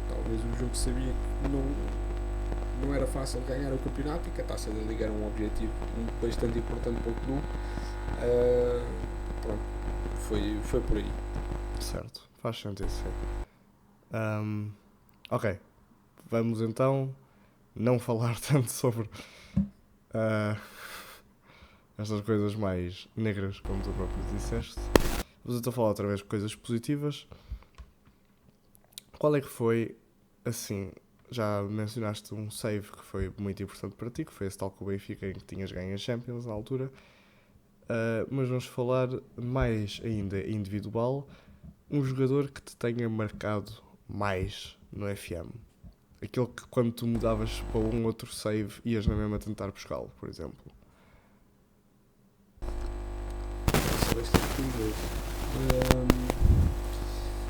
Talvez o jogo sabia que não era fácil ganhar o campeonato e que a Taça da Liga era um objetivo bastante importante para o clube. Pronto, foi por aí. Certo, faz sentido, sim. Ok, vamos então não falar tanto sobre estas coisas mais negras, como tu próprio disseste. Vamos então falar outra vez de coisas positivas. Qual é que foi, assim, já mencionaste um save que foi muito importante para ti, que foi esse tal com o Benfica, em que tinhas ganho a Champions na altura. Mas vamos falar mais ainda individual, um jogador que te tenha marcado mais no FM. Aquele que quando tu mudavas para um outro save ias na mesma tentar buscá-lo, por exemplo. Isso é bastante curioso.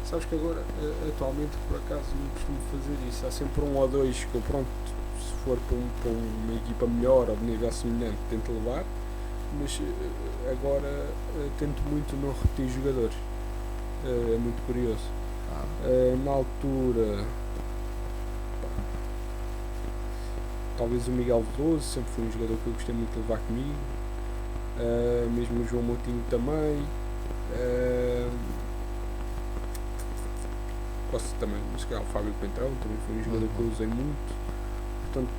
Sabes que agora, atualmente, por acaso, não costumo fazer isso. Há sempre um ou dois que eu, pronto, se for para uma equipa melhor ou de nível semelhante, tento levar. Mas agora tento muito não repetir jogadores. É muito curioso. Na altura, talvez o Miguel Veloso, sempre foi um jogador que eu gostei muito de levar comigo. Mesmo o João Moutinho também. Posso também, se calhar o Fábio Pentrão também foi um jogador que eu usei muito. Portanto,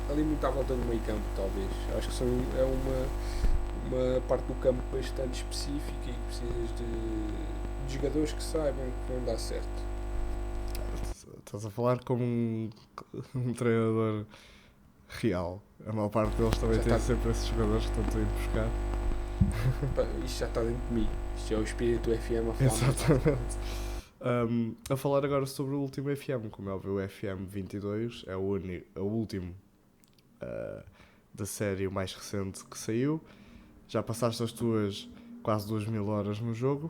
ali muito à volta do meio campo, talvez. Acho que é uma parte do campo bastante específica e que precisas de jogadores que saibam que vão dar certo. Estás a falar como um treinador real. A maior parte deles também tem sempre esses jogadores que estão a ir buscar. Isto já está dentro de mim. Isto é o espírito do FM a falar. Exatamente. A falar agora sobre o último FM, como é óbvio, o FM 22 é o último da série mais recente que saiu. Já passaste as tuas quase 2000 horas no jogo.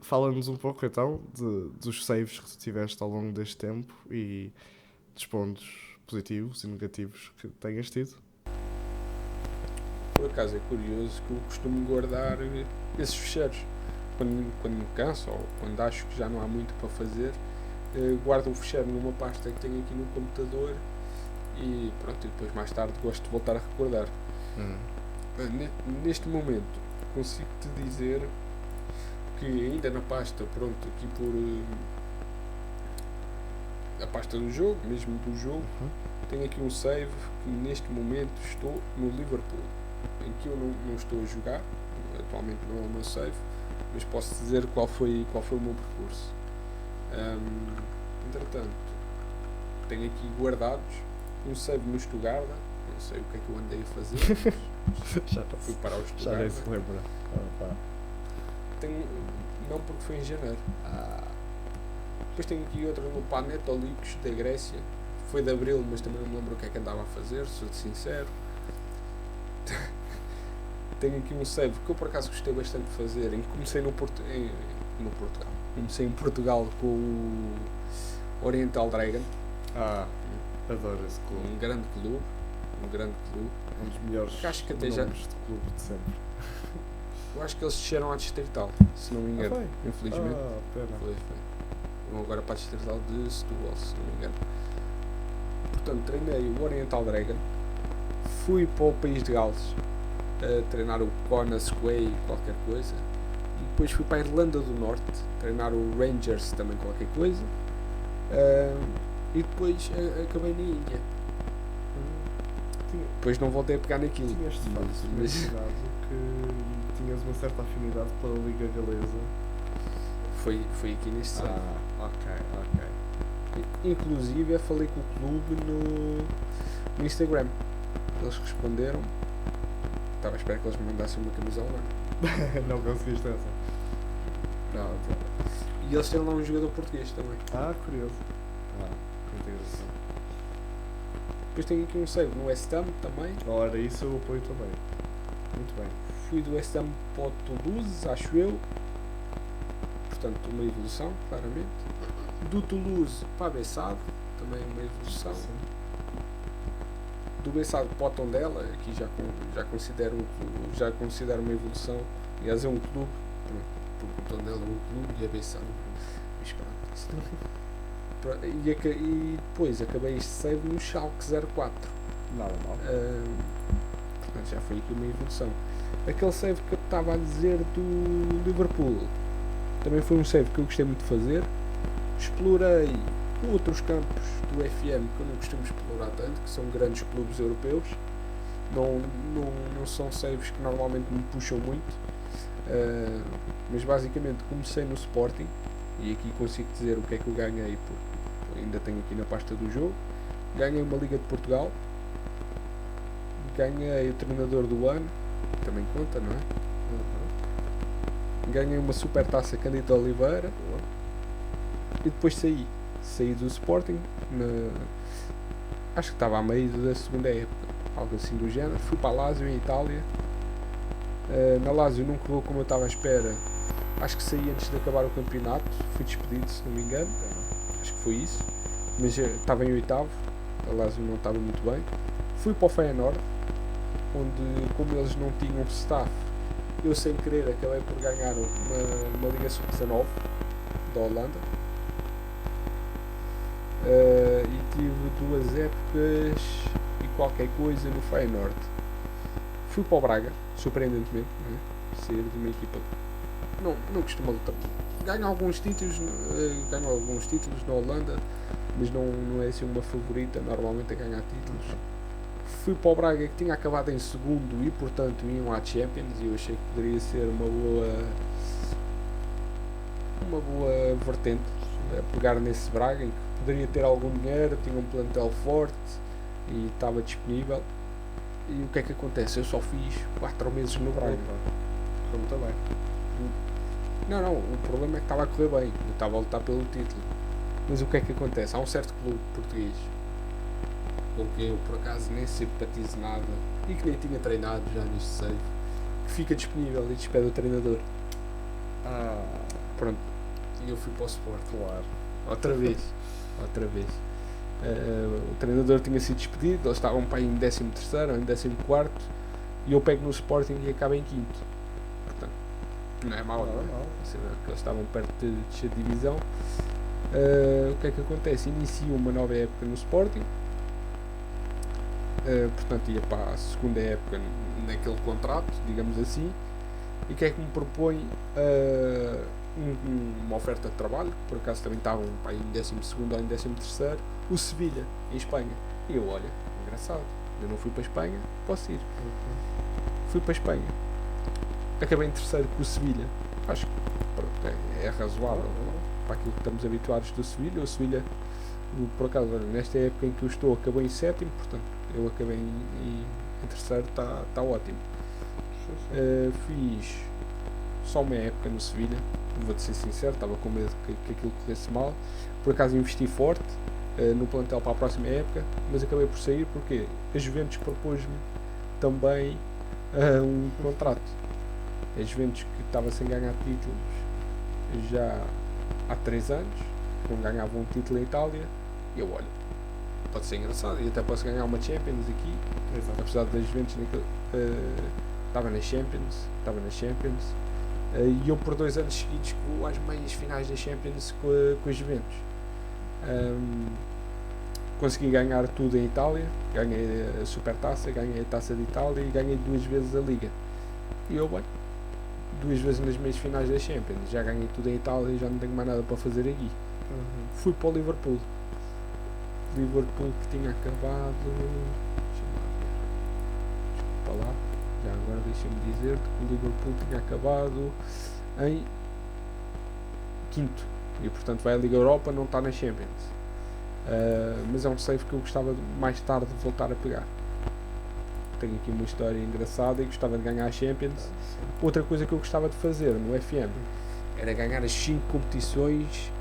Fala-nos um pouco então dos saves que tu tiveste ao longo deste tempo e dos pontos positivos e negativos que tenhas tido. Por acaso é curioso que eu costumo guardar esses fecheiros. Quando me canso ou quando acho que já não há muito para fazer, guardo o fecheiro numa pasta que tenho aqui no computador e pronto, e depois mais tarde gosto de voltar a recordar. Neste momento consigo-te dizer que ainda na pasta, pronto, aqui por a pasta do jogo, mesmo do jogo, tenho aqui um save que neste momento estou no Liverpool, em que eu não estou a jogar, atualmente não é o meu save, mas posso dizer qual foi o meu percurso. Entretanto, tenho aqui guardados um save no Stuttgart, não sei o que é que eu andei a fazer. Já fui para o Stuttgart. Já nem se lembra. Não, porque foi em janeiro. Depois tenho aqui outro no Panetolikos da Grécia. Foi de abril, mas também não me lembro o que é que andava a fazer, sou-te sincero. Tenho aqui um save que eu por acaso gostei bastante de fazer, em que comecei no Portugal. Comecei em Portugal com o Oriental Dragon. Adoro esse clube. Um grande clube. Um dos melhores acho que até nomes de clube de sempre. Eu acho que eles desceram à Distrital, se não me engano. Infelizmente. Pena. Foi. Vão agora para a Distrital de Setúbal, se não me engano. Portanto, treinei o Oriental Dragon. Fui para o país de Gales a treinar o Conasquay, qualquer coisa. E depois fui para a Irlanda do Norte treinar o Rangers, também qualquer coisa. E depois acabei na Índia. Depois não voltei a pegar naquilo. Tinhas de facto mencionado que tinhas uma certa afinidade pela Liga Galesa. Foi aqui neste site. Ok. Inclusive eu falei com o clube no Instagram. Eles responderam. Estava a esperar que eles me mandassem uma camisola. Não conseguiste essa? Não. E eles têm lá um jogador português também. Curioso. Interessante. Depois tenho aqui um save no West Ham também. Ora, isso eu apoio também. Muito bem. Fui do West Ham para o Toulouse, acho eu. Portanto, uma evolução, claramente. Do Toulouse para a Bessade, também uma evolução. Sim. Do Bessade para o Tondela, aqui já considero uma evolução. Aliás, é um clube, porque o Tondela é um clube e a Bessão. Mas pronto, isso também. E depois acabei este save no Schalke 04. Nada mal. Portanto, já foi aqui uma evolução. Aquele save que eu estava a dizer do Liverpool também foi um save que eu gostei muito de fazer. Explorei outros campos do FM que eu não costumo explorar tanto, que são grandes clubes europeus. Não são saves que normalmente me puxam muito, mas basicamente comecei no Sporting, e aqui consigo dizer o que é que eu ganhei, porque ainda tenho aqui na pasta do jogo. Ganhei uma Liga de Portugal, ganhei o treinador do ano, também conta, não é? Ganhei uma super taça Cândido Oliveira. E depois saí do Sporting, acho que estava a meio da segunda época, algo assim do género. Fui para a Lazio, em Itália. Na Lazio não correu como eu estava à espera, acho que saí antes de acabar o campeonato, fui despedido, se não me engano, acho que foi isso, mas estava em oitavo, a Lazio não estava muito bem. Fui para o Feyenoord, onde, como eles não tinham staff, eu sem querer acabei por ganhar uma Liga Sub-19 da Holanda. E tive 2 épocas e qualquer coisa no Feyenoord. Fui para o Braga, surpreendentemente, não é? Sair de uma equipa não costuma lutar. Ganho alguns títulos na Holanda, mas não é assim uma favorita normalmente a ganhar títulos. Fui para o Braga, que tinha acabado em segundo e portanto iam à Champions, e eu achei que poderia ser uma boa vertente a pegar nesse Braga, em que poderia ter algum dinheiro, tinha um plantel forte e estava disponível. E o que é que acontece? Eu só fiz 4 meses no Braga. Foi muito bem. Não, o problema é que estava a correr bem, eu estava a lutar pelo título. Mas o que é que acontece? Há um certo clube português com quem eu por acaso nem simpatizo nada e que nem tinha treinado já neste save, que fica disponível e despede o treinador. Pronto, e eu fui para o Sport. Claro. Outra vez. O treinador tinha sido despedido, eles estavam para aí em 13º ou em 14º, e eu pego no Sporting e acabo em 5º. Portanto, não é mau, não é? Eles estavam perto de descer de divisão. O que é que acontece? Inicio uma nova época no Sporting, portanto ia para a segunda época naquele contrato, digamos assim. E o que é que me propõe? Uma oferta de trabalho, que por acaso também estavam em 12º ou em 13º, o Sevilha, em Espanha. E eu, olha, engraçado, eu não fui para a Espanha, posso ir. Fui para a Espanha, acabei em terceiro com o Sevilha. Acho que pronto, é razoável para aquilo que estamos habituados do Sevilha. O Sevilha, por acaso, olha, nesta época em que eu estou, acabou em 7º, portanto eu acabei em terceiro, está ótimo. Fiz só uma época no Sevilha, vou-te ser sincero, estava com medo que aquilo corresse mal. Por acaso investi forte no plantel para a próxima época, mas acabei por sair porque a Juventus propôs-me também um contrato. A Juventus, que estava sem ganhar títulos já há 3 anos, não ganhava um título em Itália, e eu, olha, pode ser engraçado, e até posso ganhar uma Champions aqui. Exato. Apesar da Juventus estava na Champions, e eu por 2 anos seguidos vou às meias finais da Champions com a Juventus. Consegui ganhar tudo em Itália, ganhei a Supertaça, ganhei a Taça de Itália e ganhei 2 vezes a Liga. E eu, bem, 2 vezes nas meias finais da Champions, já ganhei tudo em Itália e já não tenho mais nada para fazer aqui. Fui para o Liverpool que tinha acabado, desculpa lá, já agora deixa-me dizer que o Liverpool tinha acabado em 5º e portanto vai à Liga Europa, não está na Champions. Mas é um save que eu gostava mais tarde de voltar a pegar. Tenho aqui uma história engraçada e gostava de ganhar a Champions. Outra coisa que eu gostava de fazer no FM era ganhar as 5 competições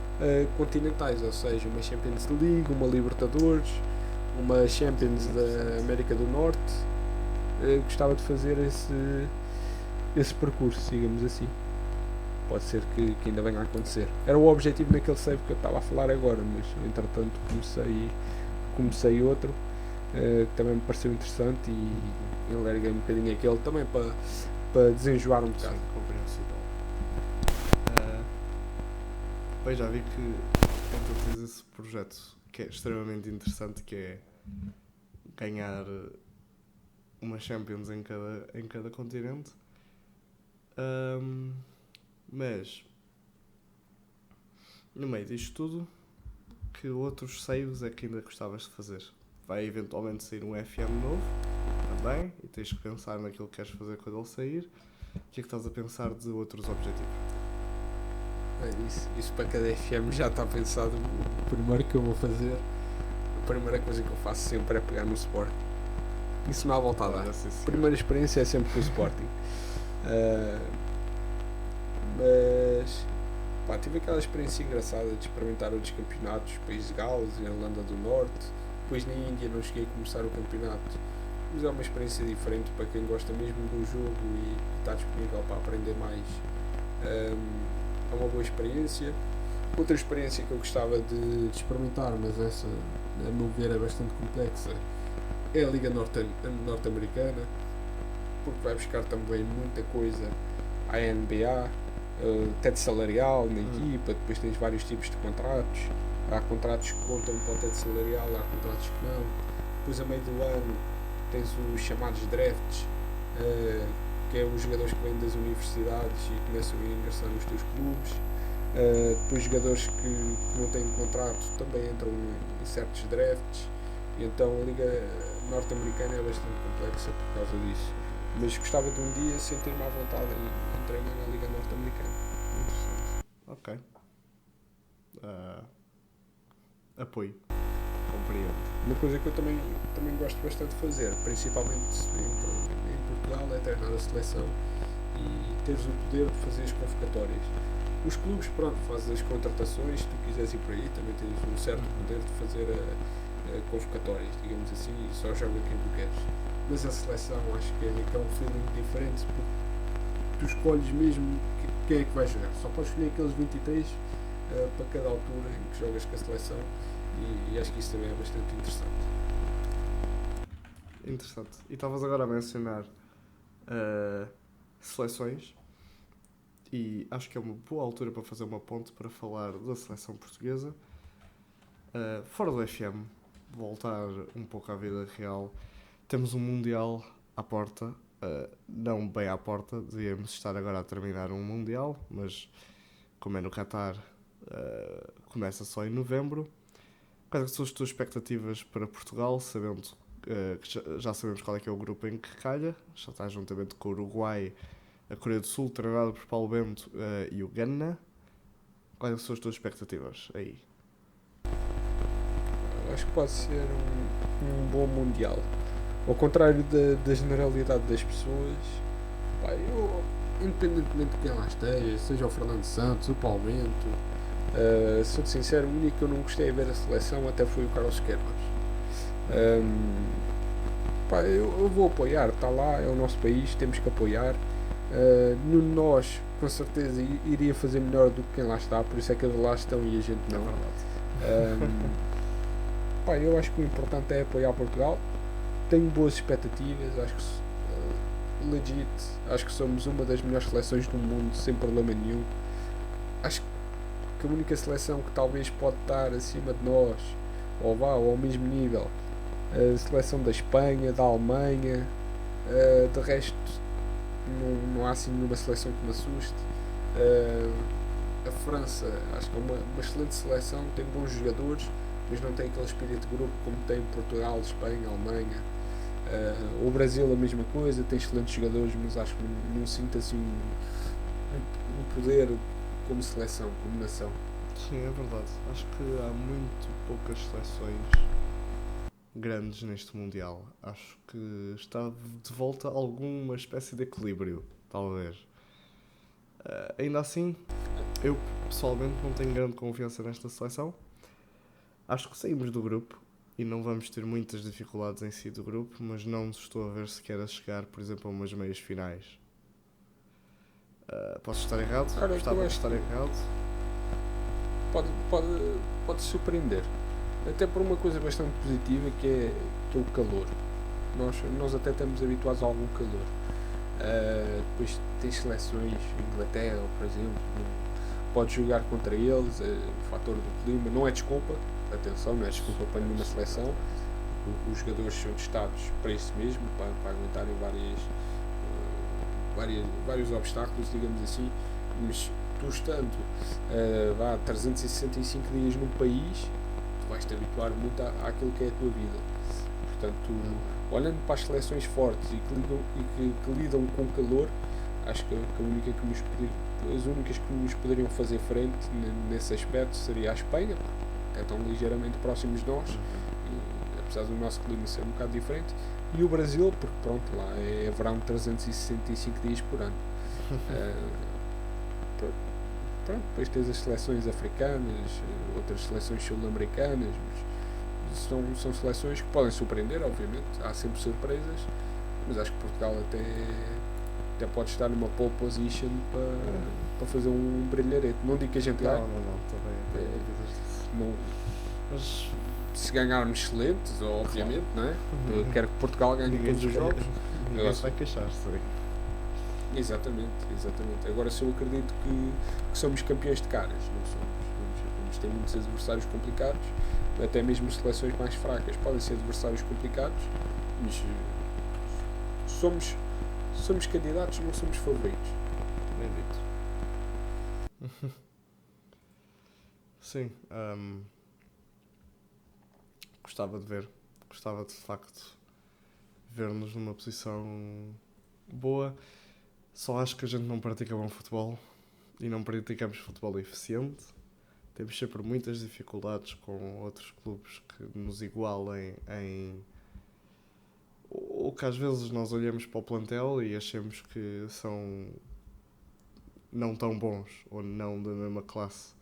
continentais, ou seja, uma Champions League, uma Libertadores, uma Champions da América do Norte. Gostava de fazer esse percurso, digamos assim. Pode ser que ainda venha a acontecer. Era o objetivo naquele save que eu estava a falar agora, mas entretanto comecei outro que também me pareceu interessante e larguei um bocadinho aquele também para desenjoar um bocado. Compreensível. Bem, já vi que então tens esse projeto que é extremamente interessante, que é ganhar uma Champions em cada continente. Mas, no meio disto tudo, que outros saves é que ainda gostavas de fazer? Vai eventualmente sair um FM novo, também, e tens que pensar naquilo que queres fazer quando ele sair. O que é que estás a pensar de outros objetivos? Isso para cada FM já está pensado. O primeiro que eu vou fazer, a primeira coisa que eu faço sempre é pegar no Sporting. Isso não há volta a dar. A primeira experiência é sempre com o Sporting. Mas pá, tive aquela experiência engraçada de experimentar outros campeonatos, País de Gales, Irlanda do Norte. Depois na Índia não cheguei a começar o campeonato, mas é uma experiência diferente para quem gosta mesmo do jogo e está disponível para aprender mais. É uma boa experiência. Outra experiência que eu gostava de experimentar, mas essa a meu ver é bastante complexa, é a Liga Norte-Americana, porque vai buscar também muita coisa à NBA, teto salarial na equipa, depois tens vários tipos de contratos. Há contratos que contam para o teto salarial, há contratos que não. Depois a meio do ano tens os chamados drafts, que é os jogadores que vêm das universidades e começam a ingressar nos teus clubes. Depois jogadores que não têm contrato também entram em certos drafts. E então a Liga Norte-Americana é bastante complexa por causa disso. Mas gostava de um dia sentir-me à vontade em treinar na Liga Norte-Americana. Interessante. Ok. Apoio. Compreendo. Uma coisa que eu também gosto bastante de fazer, principalmente em Portugal, é treinar a seleção e teres o poder de fazer as convocatórias. Os clubes, pronto, fazem as contratações, se tu quiseres ir por aí, também tens um certo poder de fazer convocatórias, digamos assim, e só joga quem tu queres. Mas a seleção acho que é um feeling diferente, porque tu escolhes mesmo quem é que vai jogar. Só podes escolher aqueles 23 para cada altura em que jogas com a seleção, e acho que isso também é bastante interessante. Interessante. E estavas agora a mencionar seleções, e acho que é uma boa altura para fazer uma ponte para falar da seleção portuguesa. Fora do FM, voltar um pouco à vida real, temos um Mundial à porta, não bem à porta, devíamos estar agora a terminar um Mundial, mas como é no Qatar, começa só em novembro. Quais são as tuas expectativas para Portugal, sabendo que já sabemos qual é que é o grupo em que calha, já está juntamente com o Uruguai, a Coreia do Sul, treinado por Paulo Bento, e o Ghana. Quais são as tuas expectativas aí? Acho que pode ser um bom Mundial. Ao contrário da generalidade das pessoas, pá, eu, independentemente de quem lá esteja, seja o Fernando Santos, o Paulo Bento, sou sincero, o único que eu não gostei de ver a seleção até foi o Carlos Queiroz. Eu vou apoiar, está lá, é o nosso país, temos que apoiar. Nenhum de nós, com certeza, iria fazer melhor do que quem lá está, por isso é que eles lá estão e a gente não. É verdade. Eu acho que o importante é apoiar Portugal. Tenho boas expectativas, acho que legit, acho que somos uma das melhores seleções do mundo, sem problema nenhum. Acho que a única seleção que talvez pode estar acima de nós, ou ao mesmo nível, a seleção da Espanha, da Alemanha, de resto não há assim nenhuma seleção que me assuste. A França, acho que é uma excelente seleção, tem bons jogadores, mas não tem aquele espírito de grupo como tem Portugal, Espanha, Alemanha. O Brasil a mesma coisa, tem excelentes jogadores, mas acho que não sinto assim um poder como seleção, como nação. Sim, é verdade. Acho que há muito poucas seleções grandes neste Mundial. Acho que está de volta alguma espécie de equilíbrio, talvez. Ainda assim, eu pessoalmente não tenho grande confiança nesta seleção. Acho que saímos do grupo e não vamos ter muitas dificuldades em si do grupo, mas não nos estou a ver sequer a chegar, por exemplo, a umas meias finais. Posso estar errado? Gostava de estar errado. Pode surpreender. Até por uma coisa bastante positiva que é o calor. Nós até estamos habituados a algum calor. Depois tem seleções, Inglaterra, por exemplo, pode jogar contra eles, o fator do clima não é desculpa, atenção, não é desculpa para nenhuma seleção. Os jogadores são testados para isso mesmo, para aguentarem vários obstáculos, digamos assim, mas tu estando 365 dias num país, tu vais te habituar muito àquilo que é a tua vida. Portanto, olhando para as seleções fortes e que lidam com calor, acho que as únicas que nos poderiam fazer frente nesse aspecto seria a Espanha, porque estão ligeiramente próximos de nós, e, apesar do nosso clima ser um bocado diferente, e o Brasil, porque pronto, lá é verão 365 dias por ano. Pronto, depois tens as seleções africanas, outras seleções sul-americanas, mas são seleções que podem surpreender, obviamente, há sempre surpresas, mas acho que Portugal até pode estar numa pole position para fazer um brilharete. Não digo que a gente ganhe. Não, também não, mas se ganharmos excelentes, obviamente, não é? Quero que Portugal ganhe todos os jogos. Ninguém se vai queixar, sim. Exatamente. Agora, se eu acredito que somos campeões de caras, não somos. Vamos ter muitos adversários complicados, até mesmo seleções mais fracas podem ser adversários complicados, mas somos candidatos, não somos favoritos. Bem dito. Sim, gostava de facto ver-nos numa posição boa. Só acho que a gente não pratica bom futebol e não praticamos futebol eficiente. Temos sempre muitas dificuldades com outros clubes que nos igualem ou que às vezes nós olhamos para o plantel e achamos que são não tão bons ou não da mesma classe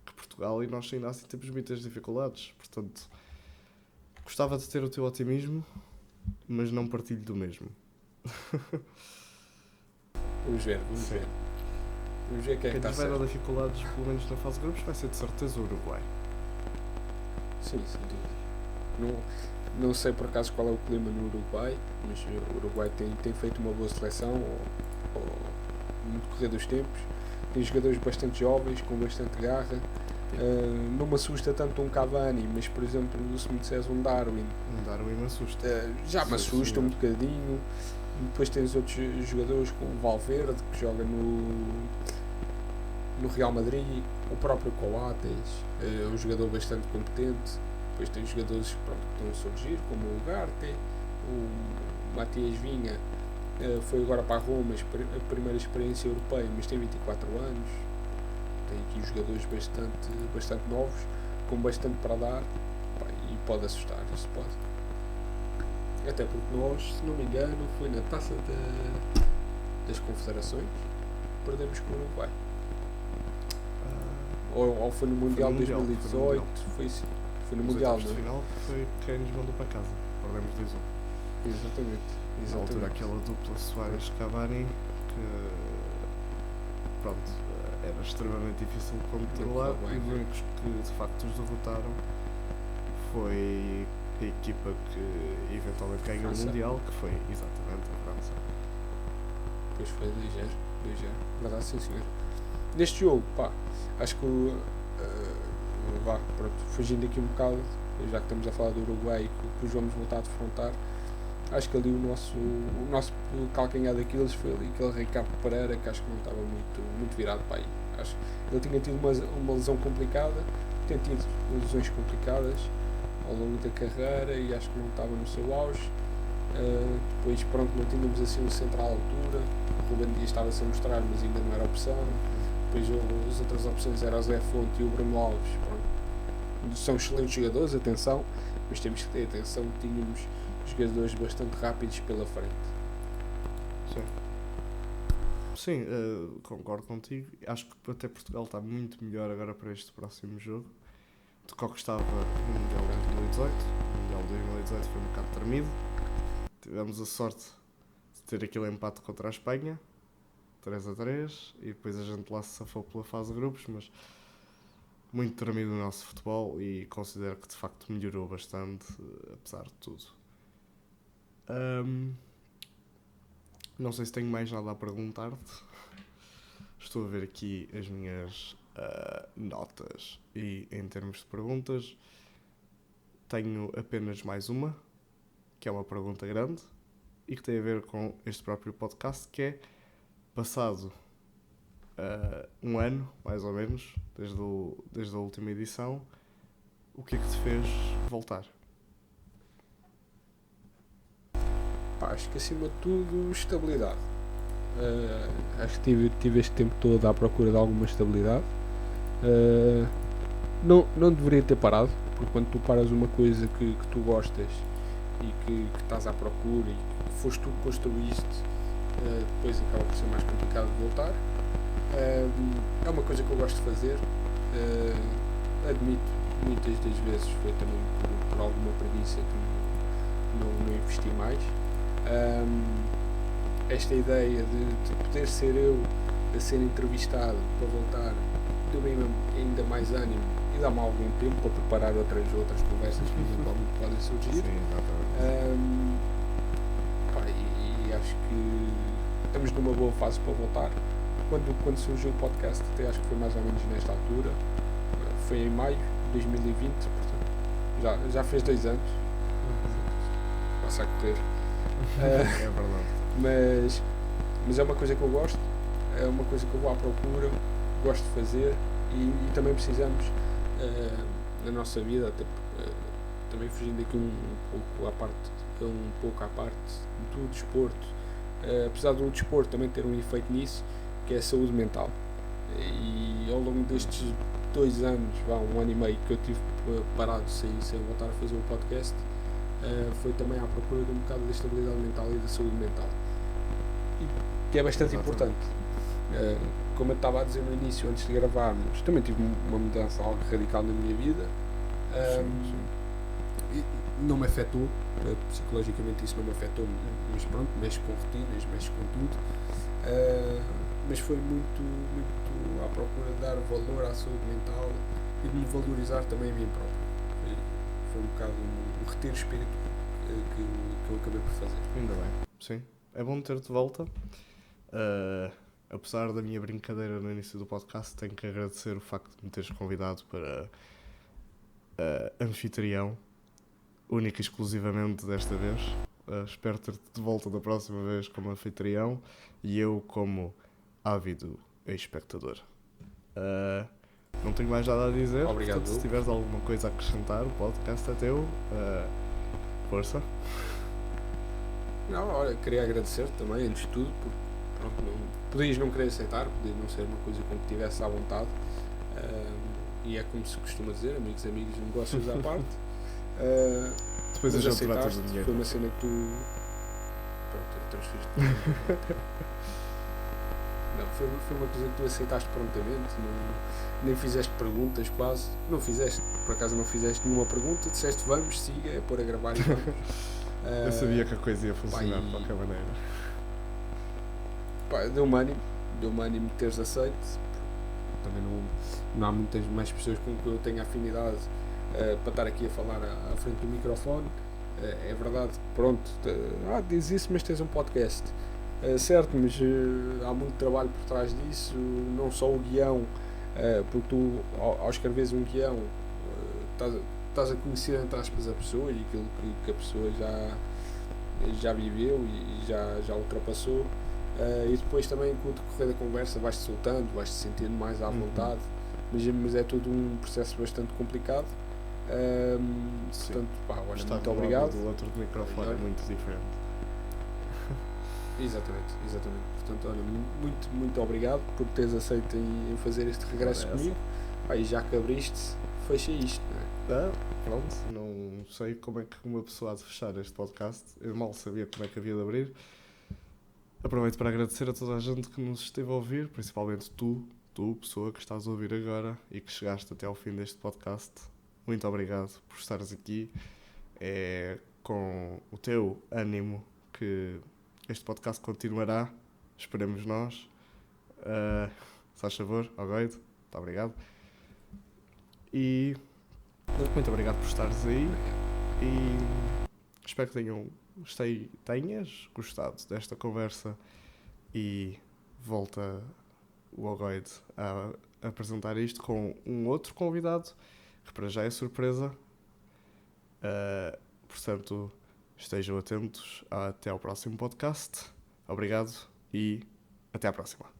que Portugal, e nós ainda assim temos muitas dificuldades. Portanto, gostava de ter o teu otimismo, mas não partilho do mesmo. Vamos ver quem está certo. Quem tiver dificuldades, pelo menos na fase de grupos, vai ser de certeza o Uruguai. Sim, sem dúvida. Não sei por acaso qual é o clima no Uruguai, mas o Uruguai tem feito uma boa seleção no decorrer dos tempos. Tem jogadores bastante jovens, com bastante garra. Não me assusta tanto um Cavani, mas por exemplo, se me disseres um Darwin. Um Darwin me assusta. Já me assusta um bocadinho. Depois tens outros jogadores como o Valverde, que joga no Real Madrid, o próprio Coates, é um jogador bastante competente. Depois tens jogadores que estão a surgir, como o Ugarte, o Matias Vinha, foi agora para a Roma, a primeira experiência europeia, mas tem 24 anos. Tem aqui jogadores bastante novos, com bastante para dar, e pode assustar, isso pode. Até porque nós, se não me engano, foi na Taça das Confederações, perdemos com o Uruguai. Ou foi no Mundial de 2018, foi no Mundial, não é? Final foi quem nos mandou para casa, perdemos 2-1. Exatamente. Na altura, aquela dupla Soares-Cavani, que pronto, era extremamente difícil de controlar, e os únicos que de facto os derrotaram foi a equipa que eventualmente ganhou o Mundial, que foi exatamente a França. Depois foi 2-0, verdade, sim senhor. Neste jogo, acho que fugindo aqui um bocado, já que estamos a falar do Uruguai e que os vamos voltar a defrontar, acho que ali o nosso calcanhar daqueles foi ali aquele Ricardo Pereira, que acho que não estava muito virado para aí. Acho que ele tinha tido uma lesão complicada, tem tido lesões complicadas ao longo da carreira e acho que não estava no seu auge. Depois não tínhamos assim um central à altura, o Ruben Dias estava-se a mostrar, mas ainda não era opção. Depois as outras opções eram o Zé Fonte e o Bruno Alves. São excelentes jogadores, atenção, mas temos que ter atenção que tínhamos jogadores bastante rápidos pela frente. Sim, concordo contigo. Acho que até Portugal está muito melhor agora para este próximo jogo do que o que estava no Mundial de 2018. O Mundial de 2018 foi um bocado tremido. Tivemos a sorte de ter aquele empate contra a Espanha, 3-3, e depois a gente lá se safou pela fase de grupos, mas muito tremido o nosso futebol, e considero que de facto melhorou bastante, apesar de tudo. Não sei se tenho mais nada a perguntar-te. Estou a ver aqui as minhas notas e em termos de perguntas, tenho apenas mais uma, que é uma pergunta grande e que tem a ver com este próprio podcast, que é, passado um ano, mais ou menos, desde a última edição, o que é que te fez voltar? Pá, acho que acima de tudo, estabilidade. Acho que tive este tempo todo à procura de alguma estabilidade. Não deveria ter parado, porque quando tu paras uma coisa que tu gostas e que estás à procura e que foste tu que construíste, depois acaba por ser mais complicado de voltar. É uma coisa que eu gosto de fazer. Admito, muitas das vezes foi também por alguma preguiça que não investi mais. Esta ideia de poder ser eu a ser entrevistado para voltar deu-me ainda mais ânimo e dá-me algum tempo para preparar outras conversas que eventualmente podem surgir. Sim, E acho que estamos numa boa fase para voltar. Quando surgiu o podcast, até acho que foi mais ou menos nesta altura, foi em maio de 2020, portanto já fez 2 anos. Passa a correr. É verdade. Mas é uma coisa que eu gosto, é uma coisa que eu vou à procura, gosto de fazer e também precisamos na nossa vida, até também fugindo aqui um pouco à parte do desporto, apesar do desporto também ter um efeito nisso, que é a saúde mental. E ao longo destes 2 anos, 1 ano e meio que eu tive parado sem voltar a fazer o podcast, foi também à procura de um bocado da estabilidade mental e da saúde mental, e que é bastante importante. Como eu estava a dizer no início, antes de gravarmos, também tive uma mudança algo radical na minha vida. E não me afetou, psicologicamente isso não me afetou, mas pronto, mexe com rotinas, mexe com tudo. Mas foi muito à procura de dar valor à saúde mental e de me valorizar também a mim próprio. Foi um bocado um retiro de espírito que eu acabei por fazer. Ainda bem, sim. É bom ter-te de volta. Apesar da minha brincadeira no início do podcast, tenho que agradecer o facto de me teres convidado para anfitrião, única e exclusivamente desta vez. Espero ter-te de volta da próxima vez como anfitrião e eu como ávido espectador. Não tenho mais nada a dizer. Obrigado. Portanto, se tiveres alguma coisa a acrescentar, o podcast é teu. Força. Não, olha, queria agradecer também, antes de tudo, porque pronto, podias não querer aceitar, podia não ser uma coisa com que tivesse à vontade, e é como se costuma dizer, amigos, negócios à parte. Depois a gente trata do dinheiro. Foi uma cena que tu transferiste. Não, foi uma coisa que tu aceitaste prontamente, nem fizeste perguntas quase, não fizeste, por acaso não fizeste nenhuma pergunta, disseste vamos, siga, é pôr a gravar e vamos. Eu sabia que a coisa ia funcionar de qualquer maneira. Deu-me ânimo teres aceito. Também não há muitas mais pessoas com que eu tenha afinidade para estar aqui a falar à frente do microfone. É verdade, pronto, diz isso, mas tens um podcast. Certo, mas há muito trabalho por trás disso, não só o guião, porque tu, ao escreveres um guião, estás a conhecer, entre aspas, a pessoa e aquilo que a pessoa já viveu e já ultrapassou. E depois também, com o decorrer da conversa, vais-te soltando, vais-te sentindo mais à vontade, mas é todo um processo bastante complicado. Portanto, olha, muito obrigado. Do outro microfone é muito diferente. Exatamente. Portanto, olha, muito obrigado por teres aceito em fazer este regresso comigo. E já que abriste, fecha isto, não é? Pronto, não sei como é que uma pessoa há de fechar este podcast. Eu mal sabia como é que havia de abrir. Aproveito para agradecer a toda a gente que nos esteve a ouvir, principalmente tu, pessoa que estás a ouvir agora e que chegaste até ao fim deste podcast. Muito obrigado por estares aqui. É com o teu ânimo que este podcast continuará, esperemos nós. Se faz favor, Ogoide, muito obrigado. E muito obrigado por estares aí. E espero que tenhas gostado desta conversa e volta o Ogoide a apresentar isto com um outro convidado, que para já é surpresa. Portanto, estejam atentos. Até ao próximo podcast. Obrigado e até à próxima.